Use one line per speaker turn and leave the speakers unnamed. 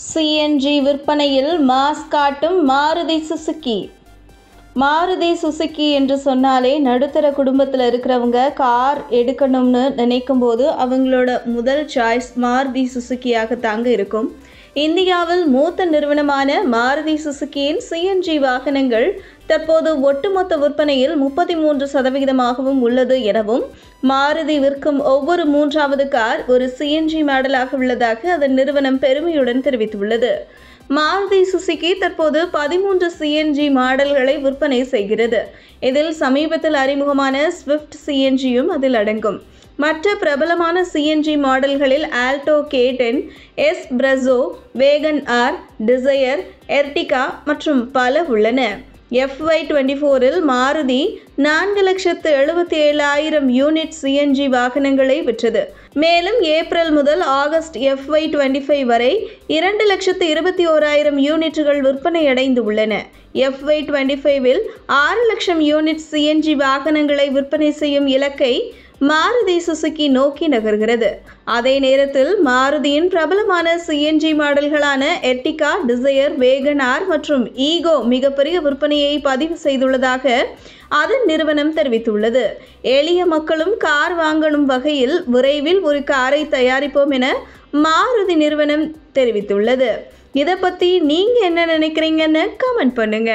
CNG விற்பனையில் mass காட்டும் Maruti Suzuki. Maruti Suzuki என்று சொன்னாலே நடுத்தர குடும்பத்தில் இருக்கிறவங்க கார் எடுக்கணும்னு நினைக்கும் போது அவங்களோட முதல் சாய்ஸ் மாருதி சுசுகியாக தாங்க இருக்கும். இந்தியாவில் மூத்த நிறுவனமான மாருதி சுசுகியின் சிஎன்ஜி வாகனங்கள் தற்போது ஒட்டுமொத்த விற்பனையில் 33% உள்ளது எனவும், மாருதி விற்கும் ஒவ்வொரு மூன்றாவது கார் ஒரு சிஎன்ஜி மாடலாக உள்ளதாக அதன் நிறுவனம் பெருமையுடன் தெரிவித்துள்ளது. மாருதி சுசுகி தற்போது 13 சிஎன்ஜி மாடல்களை விற்பனை செய்கிறது. இதில் சமீபத்தில் அறிமுகமான ஸ்விஃப்ட் சிஎன்ஜியும் அதில் அடங்கும். மற்ற பிரபலமான சிஎன்ஜி மாடல்களில் ஆல்டோ K10, எஸ்பிரஸோ, வேகன் ஆர், டிசையர், எர்டிகா மற்றும் பல உள்ளன. FY24இல் மாருதி 4,77,000 யூனிட் சிஎன்ஜி வாகனங்களை விற்றது. மேலும் ஏப்ரல் முதல் ஆகஸ்ட் FY25 வரை 2,21,000 யூனிட்டுகள் விற்பனையடைந்து உள்ளன. FY25இல் 6 லட்சம் யூனிட் சிஎன்ஜி வாகனங்களை விற்பனை செய்யும் இலக்கை மாருதி சுசுகி நோக்கி நகர்கிறது. அதே நேரத்தில் மாருதியின் பிரபலமான சிஎன்ஜி மாடல்களான எர்டிகா, டிசையர், வேகன் ஆர் மற்றும் ஈகோ மிகப்பெரிய விற்பனையை பதிவு செய்துள்ளதாக அதன் நிறுவனம் தெரிவித்துள்ளது. எளிய மக்களும் கார் வாங்கணும் வகையில் விரைவில் ஒரு காரை தயாரிப்போம் என மாருதி நிறுவனம் தெரிவித்துள்ளது. இதை பற்றி நீங்கள் என்ன நினைக்கிறீங்கன்னு கமெண்ட் பண்ணுங்க.